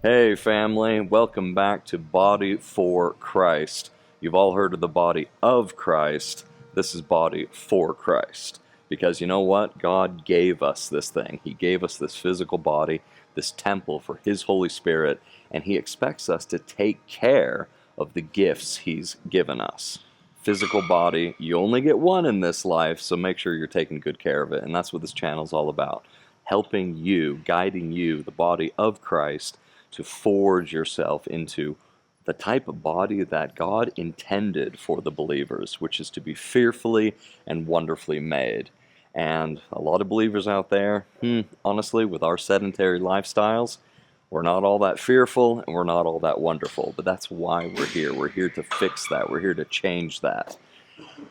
Hey family, welcome back to Body for Christ. You've all heard of the body of Christ. This is Body for Christ. Because you know what? God gave us this thing. He gave us this physical body, this temple for His Holy Spirit, and He expects us to take care of the gifts He's given us. Physical body, you only get one in this life, so make sure you're taking good care of it. And that's what this channel is all about. Helping you, guiding you, the body of Christ, to forge yourself into the type of body that God intended for the believers, which is to be fearfully and wonderfully made. And a lot of believers out there, honestly, with our sedentary lifestyles, we're not all that fearful and we're not all that wonderful. But that's why we're here. We're here to fix that. We're here to change that.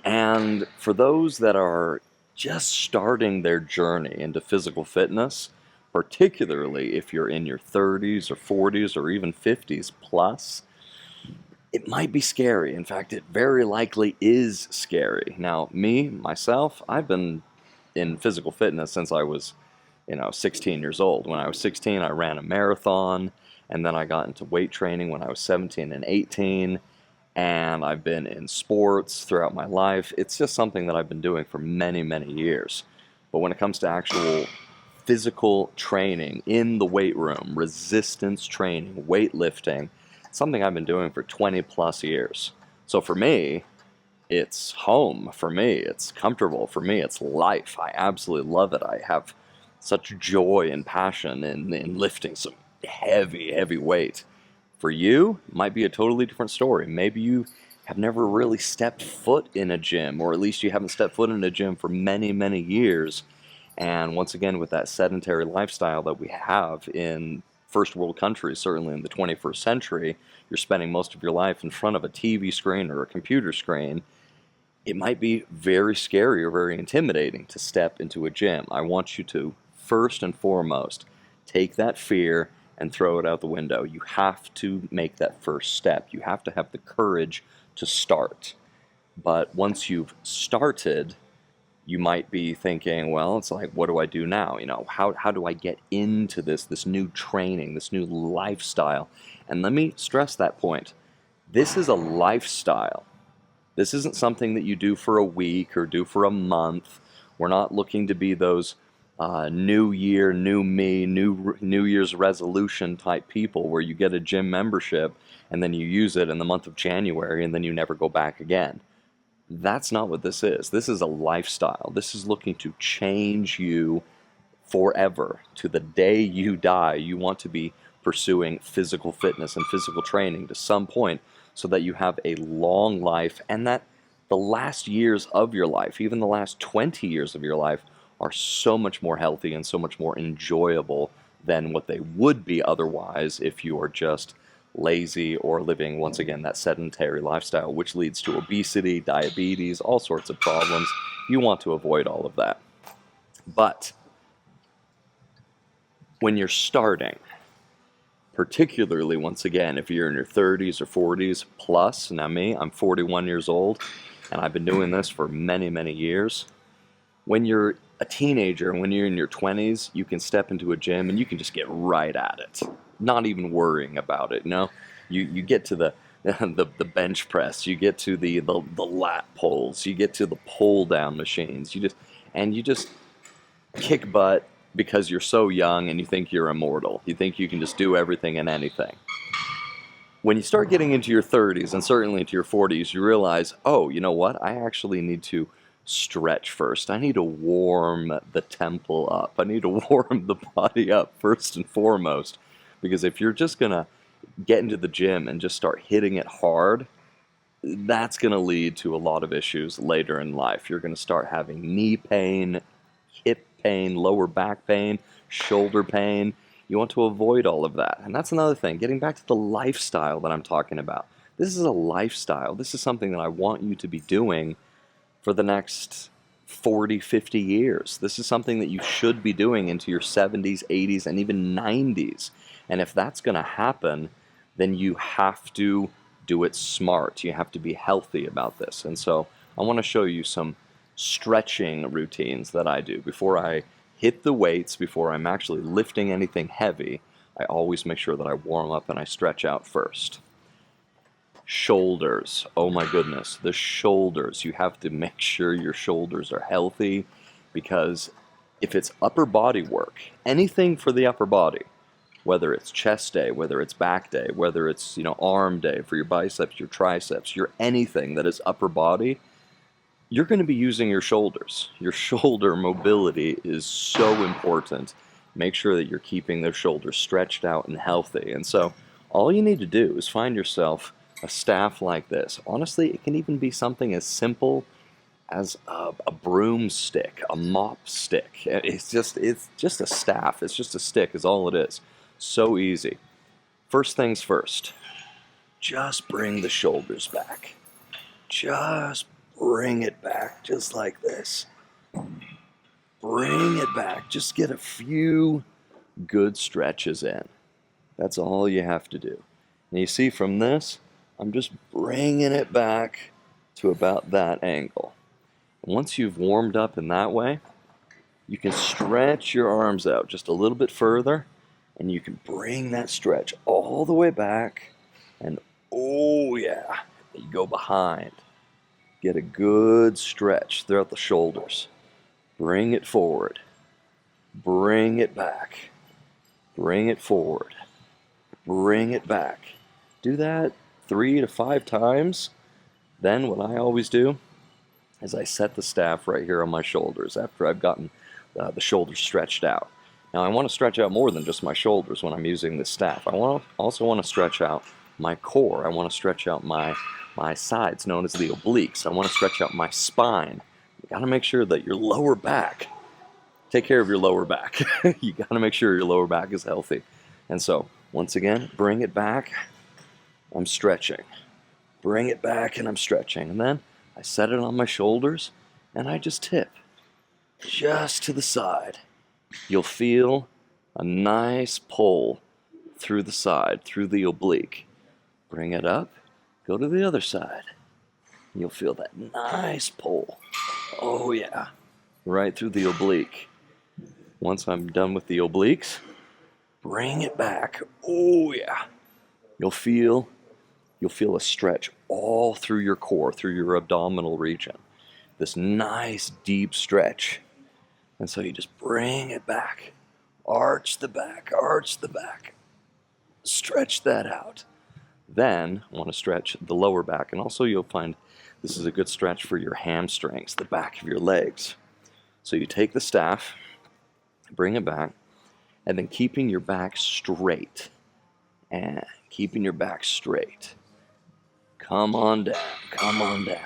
And for those that are just starting their journey into physical fitness, particularly if you're in your 30s or 40s or even 50s plus, it might be scary. In fact, it very likely is scary. Now, myself, I've been in physical fitness since I was, 16 years old. When I was 16, I ran a marathon, and then I got into weight training when I was 17 and 18, and I've been in sports throughout my life. It's just something that I've been doing for many, many years. But when it comes to actual physical training in the weight room, resistance training, weightlifting, something I've been doing for 20 plus years. So for me, it's home. For me, it's comfortable. For me, it's life. I absolutely love it. I have such joy and passion in lifting some heavy, heavy weight. For you, it might be a totally different story. Maybe you have never really stepped foot in a gym, or at least you haven't stepped foot in a gym for many, many years. And once again, with that sedentary lifestyle that we have in first world countries, certainly in the 21st century, you're spending most of your life in front of a TV screen or a computer screen. It might be very scary or very intimidating to step into a gym. I want you to, first and foremost, take that fear and throw it out the window. You have to make that first step. You have to have the courage to start. But once you've started, you might be thinking, well, it's like, what do I do now? How do I get into this new training, this new lifestyle? And let me stress that point. This is a lifestyle. This isn't something that you do for a week or do for a month. We're not looking to be those new year, new me, new Year's resolution type people where you get a gym membership and then you use it in the month of January and then you never go back again. That's not what this is. This is a lifestyle. This is looking to change you forever. To the day you die, you want to be pursuing physical fitness and physical training to some point so that you have a long life and that the last years of your life, even the last 20 years of your life, are so much more healthy and so much more enjoyable than what they would be otherwise if you are just lazy or living, once again, that sedentary lifestyle, which leads to obesity, diabetes, all sorts of problems. You want to avoid all of that. But when you're starting, particularly, once again, if you're in your 30s or 40s plus, now I'm 41 years old, and I've been doing this for many, many years. When you're a teenager and when you're in your 20s, you can step into a gym and you can just get right at it, not even worrying about it. You get to the bench press, you get to the lat pulls, you get to the pull down machines. You just kick butt because you're so young and you think you're immortal. You think you can just do everything and anything. When you start getting into your 30s and certainly into your 40s, you realize, oh, you know what? I actually need to stretch first. I need to warm the temple up. I need to warm the body up first and foremost. Because if you're just going to get into the gym and just start hitting it hard, that's going to lead to a lot of issues later in life. You're going to start having knee pain, hip pain, lower back pain, shoulder pain. You want to avoid all of that. And that's another thing, getting back to the lifestyle that I'm talking about. This is a lifestyle. This is something that I want you to be doing for the next 40, 50 years. This is something that you should be doing into your 70s, 80s, and even 90s. And if that's going to happen, then you have to do it smart. You have to be healthy about this. And so I want to show you some stretching routines that I do before I hit the weights, before I'm actually lifting anything heavy. I always make sure that I warm up and I stretch out first. Shoulders. Oh my goodness, the shoulders. You have to make sure your shoulders are healthy, because if it's upper body work, anything for the upper body, whether it's chest day, whether it's back day, whether it's, arm day for your biceps, your triceps, your anything that is upper body, you're going to be using your shoulders. Your shoulder mobility is so important. Make sure that you're keeping those shoulders stretched out and healthy. And so all you need to do is find yourself a staff like this. Honestly, it can even be something as simple as a broomstick, a mop stick. It's just a staff. It's just a stick is all it is. So easy. First things first, just bring the shoulders back. Just bring it back, just like this. Bring it back. Just get a few good stretches in. That's all you have to do. And you see from this, I'm just bringing it back to about that angle. Once you've warmed up in that way, you can stretch your arms out just a little bit further, and you can bring that stretch all the way back, and oh yeah, you go behind. Get a good stretch throughout the shoulders. Bring it forward. Bring it back. Bring it forward. Bring it back. Do that 3 to 5 times. Then what I always do is I set the staff right here on my shoulders after I've gotten the shoulders stretched out. Now I want to stretch out more than just my shoulders when I'm using this staff. I also want to stretch out my core. I want to stretch out my sides, known as the obliques. I want to stretch out my spine. You got to make sure that your lower back, take care of your lower back. You got to make sure your lower back is healthy. And so, once again, bring it back. I'm stretching. Bring it back and I'm stretching. And then I set it on my shoulders and I just tip just to the side. You'll feel a nice pull through the side, through the oblique. Bring it up, go to the other side. You'll feel that nice pull. Oh yeah, right through the oblique. Once I'm done with the obliques, bring it back. Oh yeah. You'll feel a stretch all through your core, through your abdominal region. This nice deep stretch. And so you just bring it back. Arch the back, arch the back. Stretch that out. Then I want to stretch the lower back, and also you'll find this is a good stretch for your hamstrings, the back of your legs. So you take the staff, bring it back, and then keeping your back straight. And keeping your back straight. Come on down, come on down.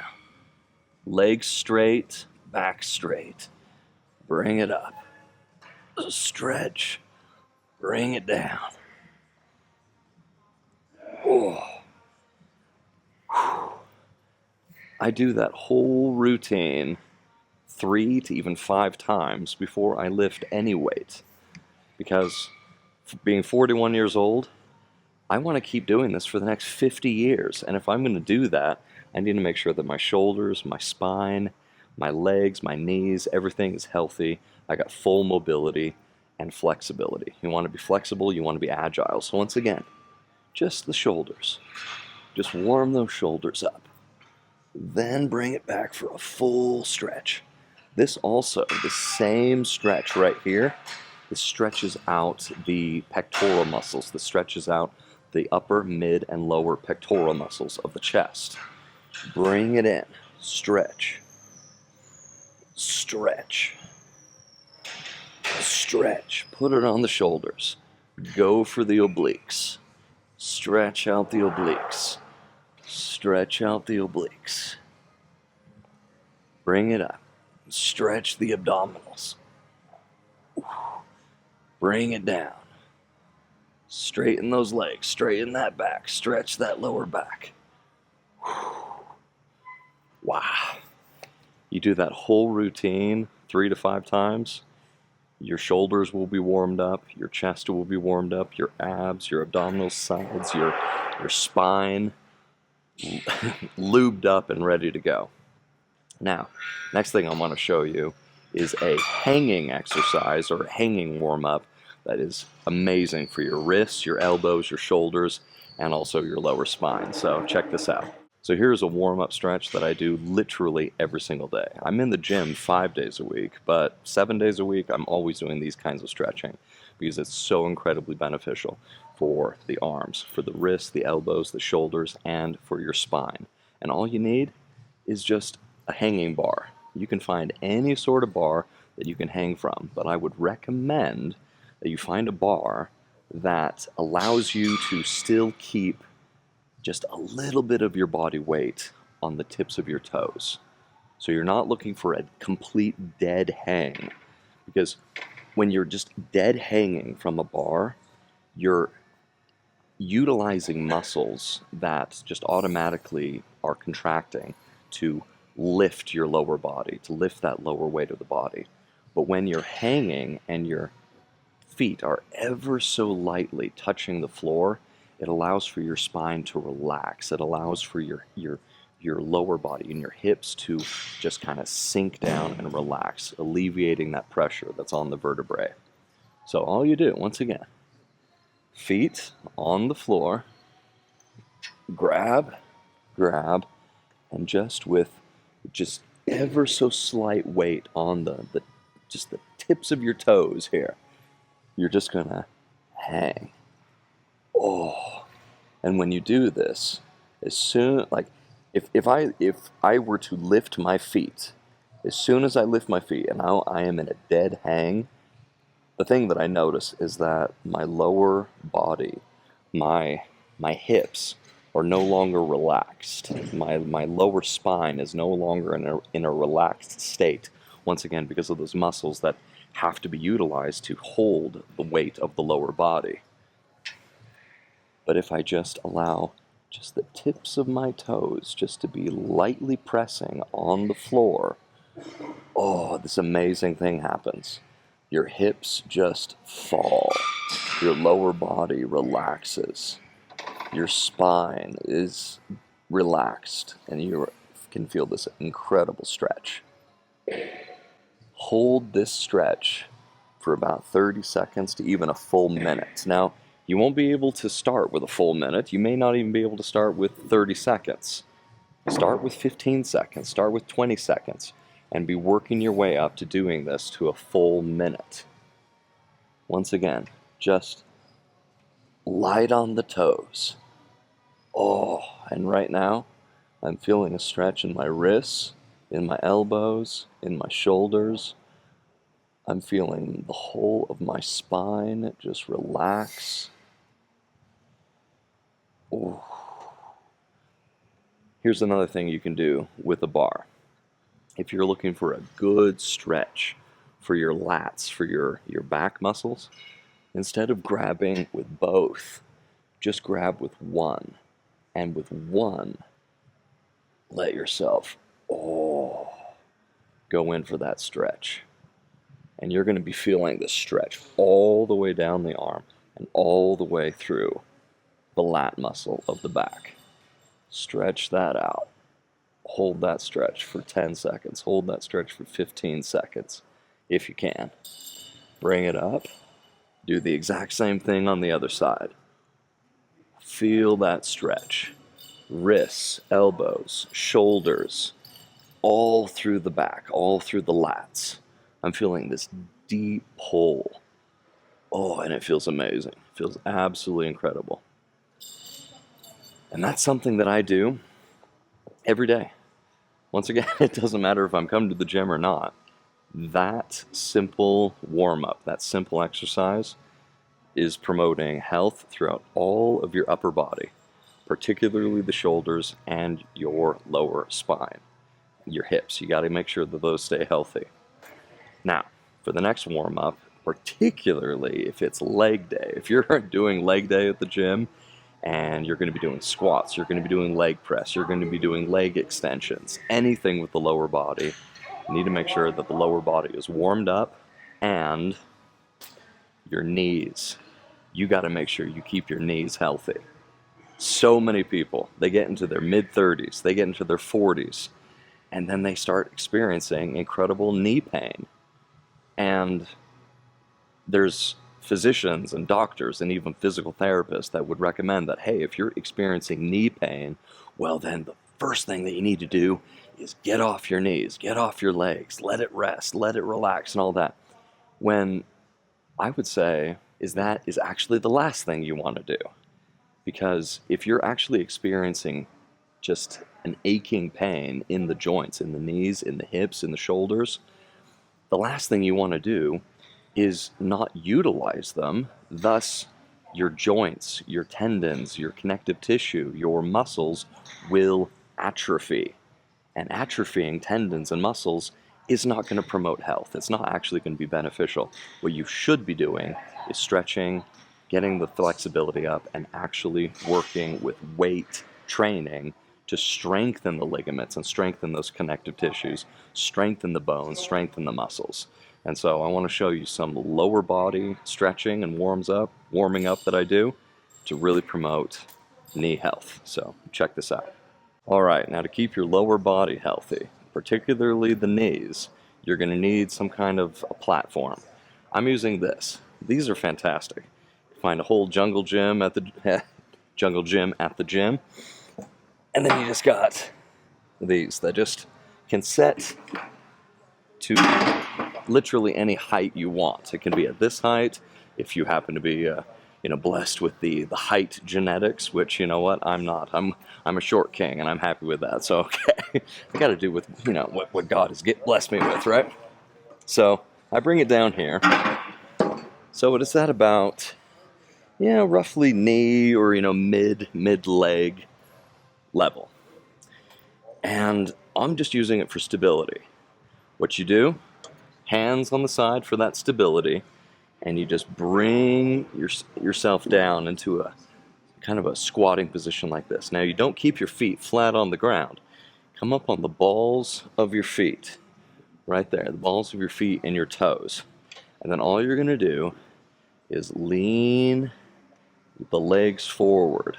Legs straight, back straight. Bring it up. Stretch. Bring it down. Oh. I do that whole routine 3 to even 5 times before I lift any weight. Because being 41 years old, I want to keep doing this for the next 50 years. And if I'm going to do that, I need to make sure that my shoulders, my spine, my legs, my knees, everything is healthy. I got full mobility and flexibility. You want to be flexible, you want to be agile. So once again, just the shoulders. Just warm those shoulders up. Then bring it back for a full stretch. This also, the same stretch right here, this stretches out the pectoral muscles. This stretches out the upper, mid, and lower pectoral muscles of the chest. Bring it in. Stretch. Stretch. Stretch. Put it on the shoulders. Go for the obliques. Stretch out the obliques. Stretch out the obliques. Bring it up. Stretch the abdominals. Bring it down. Straighten those legs. Straighten that back. Stretch that lower back. Wow. You do that whole routine 3 to 5 times, your shoulders will be warmed up, your chest will be warmed up, your abs, your abdominal sides, your spine lubed up and ready to go. Now, next thing I want to show you is a hanging exercise or a hanging warm-up that is amazing for your wrists, your elbows, your shoulders, and also your lower spine. So check this out. So here's a warm-up stretch that I do literally every single day. I'm in the gym 5 days a week, but 7 days a week I'm always doing these kinds of stretching because it's so incredibly beneficial for the arms, for the wrists, the elbows, the shoulders, and for your spine. And all you need is just a hanging bar. You can find any sort of bar that you can hang from, but I would recommend that you find a bar that allows you to still keep just a little bit of your body weight on the tips of your toes. So you're not looking for a complete dead hang, because when you're just dead hanging from a bar, you're utilizing muscles that just automatically are contracting to lift your lower body, to lift that lower weight of the body. But when you're hanging and your feet are ever so lightly touching the floor, it allows for your spine to relax. It allows for your lower body and your hips to just kind of sink down and relax, alleviating that pressure that's on the vertebrae. So all you do, once again, feet on the floor, grab, and just with just ever so slight weight on the tips of your toes here, you're just gonna hang. Oh, and when you do this, as soon, like, if I were to lift my feet, as soon as I lift my feet and now I am in a dead hang, the thing that I notice is that my lower body, my hips are no longer relaxed. My lower spine is no longer in a relaxed state, once again because of those muscles that have to be utilized to hold the weight of the lower body. But if I just allow just the tips of my toes just to be lightly pressing on the floor, oh, this amazing thing happens. Your hips just fall. Your lower body relaxes. Your spine is relaxed, and you can feel this incredible stretch. Hold this stretch for about 30 seconds to even a full minute. Now, you won't be able to start with a full minute. You may not even be able to start with 30 seconds. Start with 15 seconds, start with 20 seconds, and be working your way up to doing this to a full minute. Once again, just light on the toes. Oh, and right now, I'm feeling a stretch in my wrists, in my elbows, in my shoulders. I'm feeling the whole of my spine just relax. Oh. Here's another thing you can do with a bar. If you're looking for a good stretch for your lats, for your back muscles, instead of grabbing with both, just grab with one. And with one, let yourself, go in for that stretch. And you're going to be feeling the stretch all the way down the arm and all the way through the lat muscle of the back. Stretch that out. Hold that stretch for 10 seconds. Hold that stretch for 15 seconds, if you can. Bring it up. Do the exact same thing on the other side. Feel that stretch. Wrists, elbows, shoulders, all through the back, all through the lats. I'm feeling this deep pull. Oh, and it feels amazing. It feels absolutely incredible. And that's something that I do every day. Once again, it doesn't matter if I'm coming to the gym or not. That simple warm-up, that simple exercise is promoting health throughout all of your upper body, particularly the shoulders and your lower spine. Your hips, you got to make sure that those stay healthy. Now, for the next warm-up, particularly if it's leg day, if you're doing leg day at the gym and you're going to be doing squats, you're going to be doing leg press, you're going to be doing leg extensions, anything with the lower body, you need to make sure that the lower body is warmed up, and your knees, you got to make sure you keep your knees healthy. So many people, they get into their mid-30s, they get into their 40s, and then they start experiencing incredible knee pain. And there's physicians and doctors and even physical therapists that would recommend that, hey, if you're experiencing knee pain, well, then the first thing that you need to do is get off your knees, get off your legs, let it rest, let it relax, and all that. When I would say that is actually the last thing you want to do. Because if you're actually experiencing just an aching pain in the joints, in the knees, in the hips, in the shoulders, the last thing you want to do is not utilize them. Thus, your joints, your tendons, your connective tissue, your muscles will atrophy. And atrophying tendons and muscles is not going to promote health. It's not actually going to be beneficial. What you should be doing is stretching, getting the flexibility up, and actually working with weight training to strengthen the ligaments and strengthen those connective tissues, strengthen the bones, strengthen the muscles. And so I want to show you some lower body stretching and warming up that I do to really promote knee health. So check this out. All right, now to keep your lower body healthy, particularly the knees, you're going to need some kind of a platform. I'm using this. These are fantastic. Find a whole jungle gym at the gym, and then you just got these that just can set to literally any height you want. It can be at this height if you happen to be blessed with the height genetics, which, you know what, I'm not. I'm a short king, and I'm happy with that. So okay, I got to do with what God has blessed me with, right? So I bring it down here. So it is at about roughly knee or mid leg level, and I'm just using it for stability. What you do, hands on the side for that stability, and you just bring yourself down into a kind of a squatting position like this. Now you don't keep your feet flat on the ground. Come up on the balls of your feet, right there, the balls of your feet and your toes. And then all you're going to do is lean the legs forward.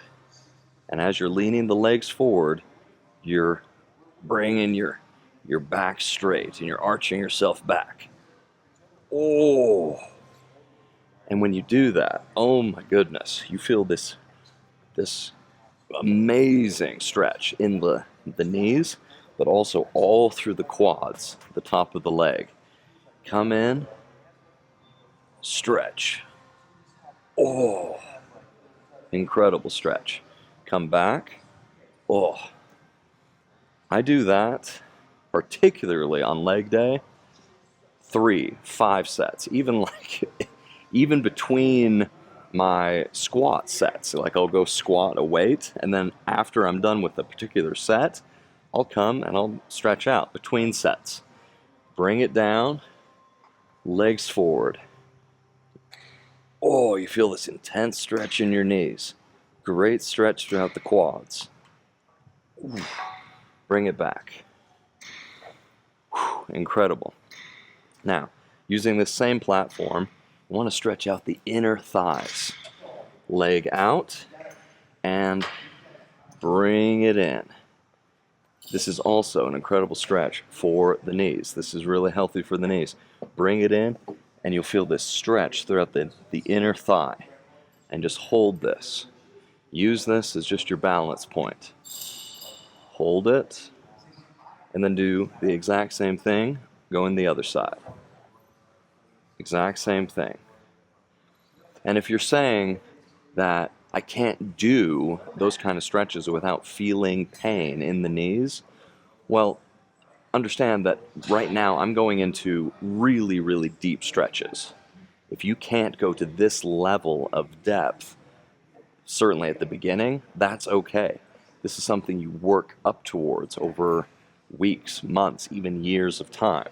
And as you're leaning the legs forward, you're bringing your back straight and you're arching yourself back. Oh! And when you do that, oh my goodness, you feel this amazing stretch in the knees, but also all through the quads, the top of the leg. Come in, stretch. Oh, incredible stretch. Come back. Oh, I do that particularly on leg day, 3-5 sets, even between my squat sets. Like I'll go squat a weight, and then after I'm done with a particular set, I'll come and I'll stretch out between sets. Bring it down, legs forward. Oh, you feel this intense stretch in your knees. Great stretch throughout the quads. Bring it back. Incredible. Now, using this same platform, you want to stretch out the inner thighs. Leg out and bring it in. This is also an incredible stretch for the knees. This is really healthy for the knees. Bring it in, and you'll feel this stretch throughout the inner thigh. And just hold this. Use this as just your balance point. Hold it, and then do the exact same thing going the other side. Exact same thing. And if you're saying that I can't do those kind of stretches without feeling pain in the knees, well, understand that right now I'm going into really, really deep stretches. If you can't go to this level of depth, certainly at the beginning, that's okay. This is something you work up towards over weeks, months, even years of time.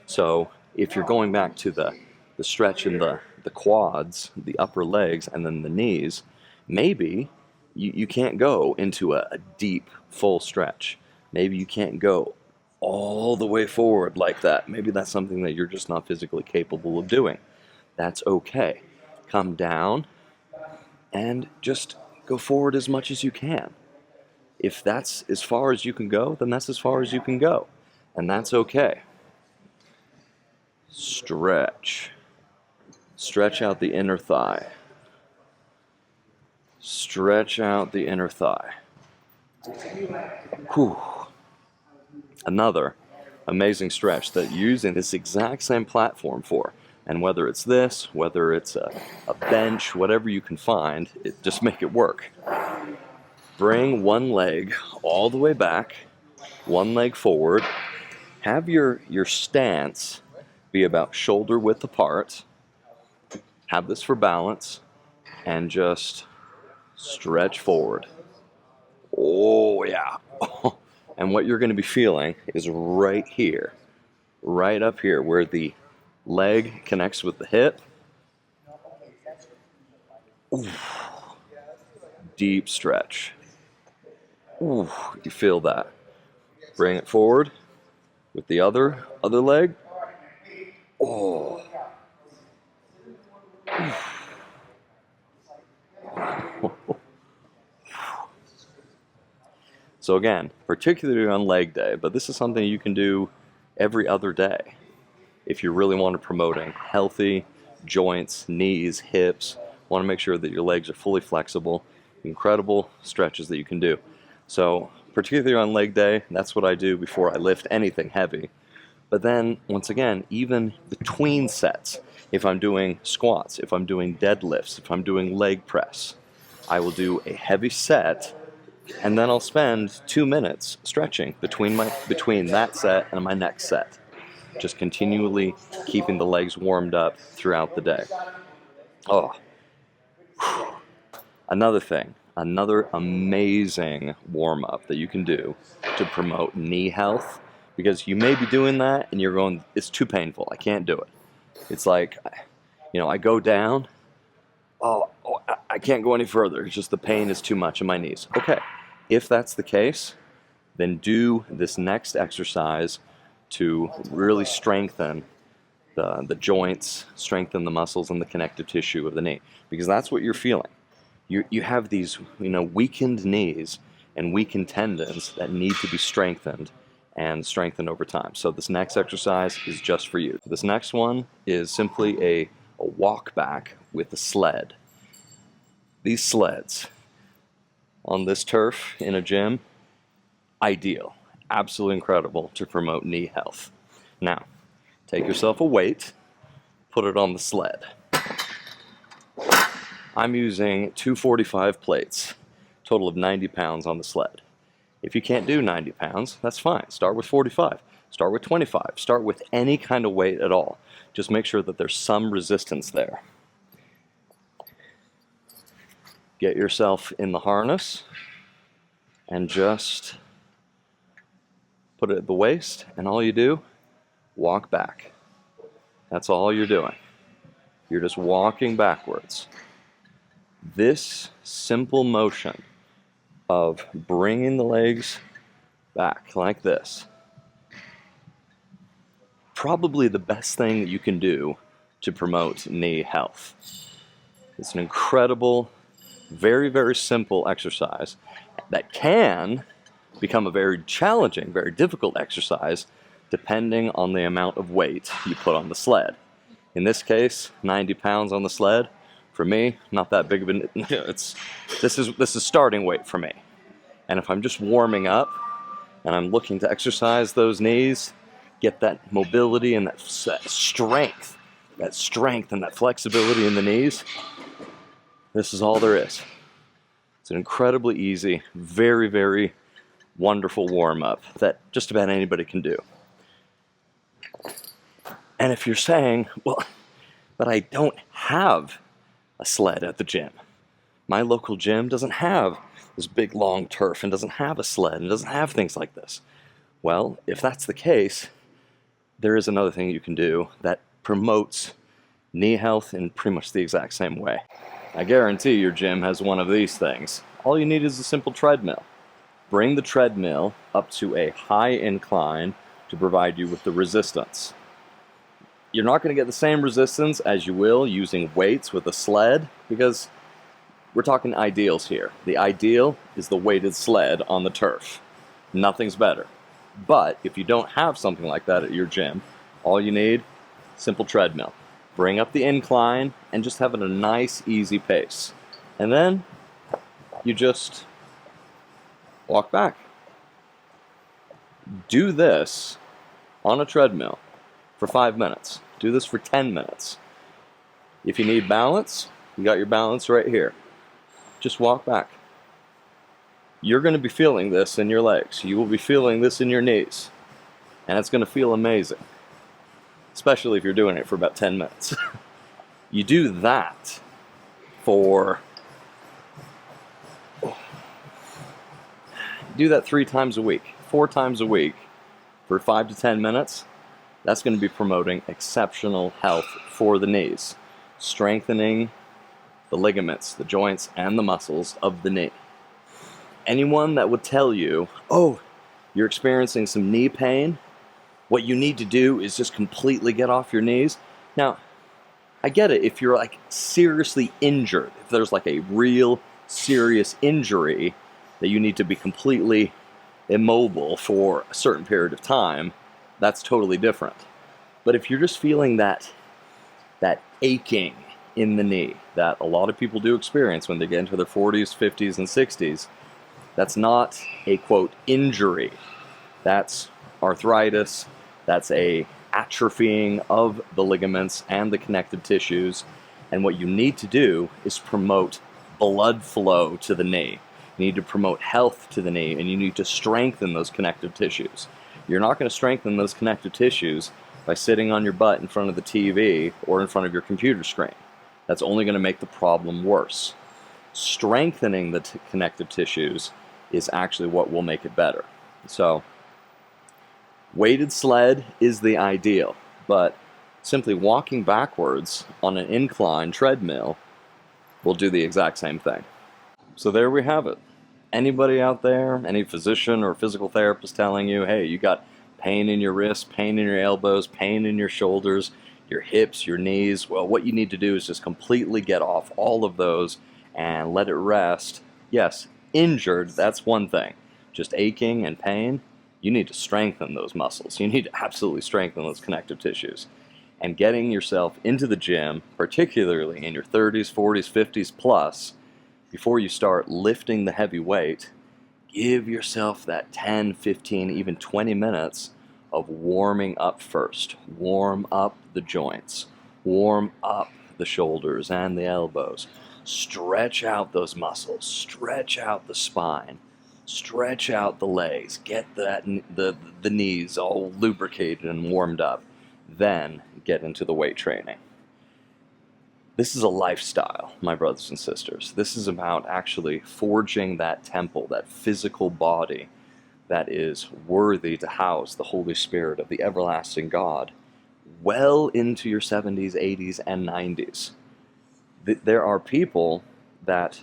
So if you're going back to the stretch in the quads, the upper legs, and then the knees, maybe you can't go into a deep, full stretch. Maybe you can't go all the way forward like that. Maybe that's something that you're just not physically capable of doing. That's okay. Come down and just go forward as much as you can. If that's as far as you can go, then that's as far as you can go. And that's okay. Stretch. Stretch out the inner thigh. Stretch out the inner thigh. Whew. Another amazing stretch that you're using this exact same platform for. And whether it's this, whether it's a bench, whatever you can find, just make it work. Bring one leg all the way back, one leg forward. Have your stance be about shoulder width apart. Have this for balance, and just stretch forward. Oh, yeah. And what you're going to be feeling is right here, right up here, where the leg connects with the hip. Ooh. Deep stretch. Ooh, you feel that. Bring it forward with the other leg. Oh. So again, particularly on leg day, but this is something you can do every other day if you really want to promoting healthy joints, knees, hips. Want to make sure that your legs are fully flexible. Incredible stretches that you can do. So particularly on leg day, that's what I do before I lift anything heavy. But then, once again, even between sets, if I'm doing squats, if I'm doing deadlifts, if I'm doing leg press, I will do a heavy set, and then I'll spend 2 minutes stretching between that set and my next set. Just continually keeping the legs warmed up throughout the day. Oh. Another thing, another amazing warm-up that you can do to promote knee health, because you may be doing that and you're going, it's too painful, I can't do it. It's like, I go down, I can't go any further, it's just the pain is too much in my knees. Okay, if that's the case, then do this next exercise to really strengthen the joints, strengthen the muscles and the connective tissue of the knee, because that's what you're feeling. You have these, weakened knees and weakened tendons that need to be strengthened and strengthened over time. So this next exercise is just for you. This next one is simply a walk back with a sled. These sleds on this turf in a gym, ideal, absolutely incredible to promote knee health. Now, take yourself a weight, put it on the sled. I'm using 245 plates, total of 90 pounds on the sled. If you can't do 90 pounds, that's fine. Start with 45, start with 25, start with any kind of weight at all. Just make sure that there's some resistance there. Get yourself in the harness and just put it at the waist, and all you do, walk back. That's all you're doing. You're just walking backwards. This simple motion of bringing the legs back like this, probably the best thing that you can do to promote knee health. It's an incredible, very, very simple exercise that can become a very challenging, very difficult exercise depending on the amount of weight you put on the sled. In this case, 90 pounds on the sled. For me, not that big of an, this is starting weight for me. And if I'm just warming up and I'm looking to exercise those knees, get that mobility and that strength and that flexibility in the knees, this is all there is. It's an incredibly easy, very, very wonderful warm-up that just about anybody can do. And if you're saying, well, but I don't have a sled at the gym. My local gym doesn't have this big long turf and doesn't have a sled and doesn't have things like this. Well, if that's the case, there is another thing you can do that promotes knee health in pretty much the exact same way. I guarantee your gym has one of these things. All you need is a simple treadmill. Bring the treadmill up to a high incline to provide you with the resistance. You're not going to get the same resistance as you will using weights with a sled, because we're talking ideals here. The ideal is the weighted sled on the turf. Nothing's better. But if you don't have something like that at your gym, all you need, simple treadmill. bring up the incline, and just have it a nice, easy pace. And then you just walk back. Do this on a treadmill for 5 minutes. Do this for 10 minutes. If you need balance, you got your balance right here. Just walk back. You're going to be feeling this in your legs. You will be feeling this in your knees. And it's going to feel amazing. Especially if you're doing it for about 10 minutes. You do that for... Do that 3 times a week, 4 times a week for 5 to 10 minutes. That's going to be promoting exceptional health for the knees, strengthening the ligaments, the joints, and the muscles of the knee. Anyone that would tell you, oh, you're experiencing some knee pain, what you need to do is just completely get off your knees. Now, I get it if you're like seriously injured, if there's like a real serious injury that you need to be completely immobile for a certain period of time, that's totally different. But if you're just feeling that aching in the knee that a lot of people do experience when they get into their 40s, 50s, and 60s, that's not a, quote, injury. That's arthritis. That's a atrophying of the ligaments and the connective tissues. And what you need to do is promote blood flow to the knee. You need to promote health to the knee, and you need to strengthen those connective tissues. You're not going to strengthen those connective tissues by sitting on your butt in front of the TV or in front of your computer screen. That's only going to make the problem worse. Strengthening the connective tissues is actually what will make it better. So, weighted sled is the ideal, but simply walking backwards on an incline treadmill will do the exact same thing. So there we have it. Anybody out there, any physician or physical therapist telling you, hey, you got pain in your wrists, pain in your elbows, pain in your shoulders, your hips, your knees, well, what you need to do is just completely get off all of those and let it rest. Yes, injured, that's one thing. Just aching and pain, you need to strengthen those muscles. You need to absolutely strengthen those connective tissues. And getting yourself into the gym, particularly in your 30s, 40s, 50s plus, before you start lifting the heavy weight, give yourself that 10, 15, even 20 minutes of warming up first. Warm up the joints. Warm up the shoulders and the elbows. Stretch out those muscles. Stretch out the spine. Stretch out the legs. Get the knees all lubricated and warmed up. Then get into the weight training. This is a lifestyle, my brothers and sisters. This is about actually forging that temple, that physical body that is worthy to house the Holy Spirit of the everlasting God well into your 70s, 80s, and 90s. There are people that,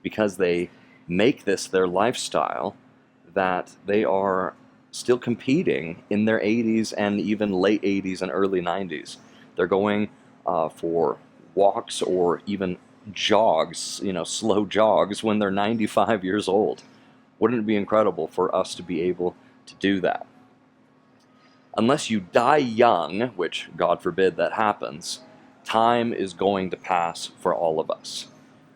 because they make this their lifestyle, that they are still competing in their 80s and even late 80s and early 90s. They're going for walks or even jogs, slow jogs when they're 95 years old. Wouldn't it be incredible for us to be able to do that? Unless you die young, which God forbid that happens, time is going to pass for all of us.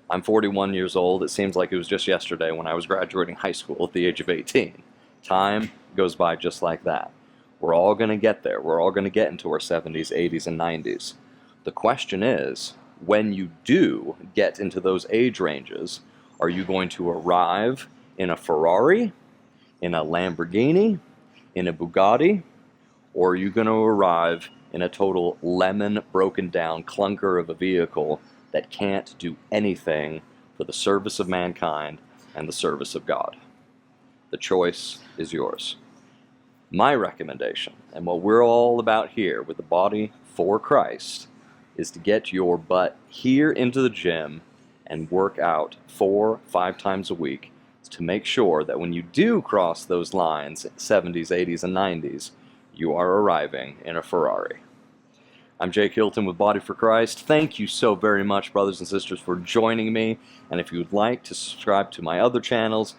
I'm 41 years old. It seems like it was just yesterday when I was graduating high school at the age of 18. Time goes by just like that. We're all going to get there. We're all going to get into our 70s, 80s, and 90s. The question is, when you do get into those age ranges, are you going to arrive in a Ferrari, in a Lamborghini, in a Bugatti, or are you going to arrive in a total lemon, broken down clunker of a vehicle that can't do anything for the service of mankind and the service of God? The choice is yours. My recommendation, and what we're all about here with the Body for Christ, is to get your butt here into the gym and work out 4-5 times a week to make sure that when you do cross those lines, 70s, 80s, and 90s, you are arriving in a Ferrari. I'm Jake Hilton with Body for Christ. Thank you so very much, brothers and sisters, for joining me. And if you would like to subscribe to my other channels,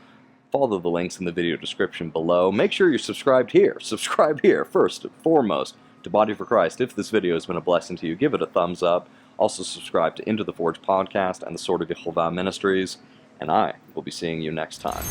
follow the links in the video description below. Make sure you're subscribed here. Subscribe here, first and foremost. to Body for Christ. If this video has been a blessing to you, give it a thumbs up. Also subscribe to Into the Forge podcast and the Sword of Yehovah Ministries. And I will be seeing you next time.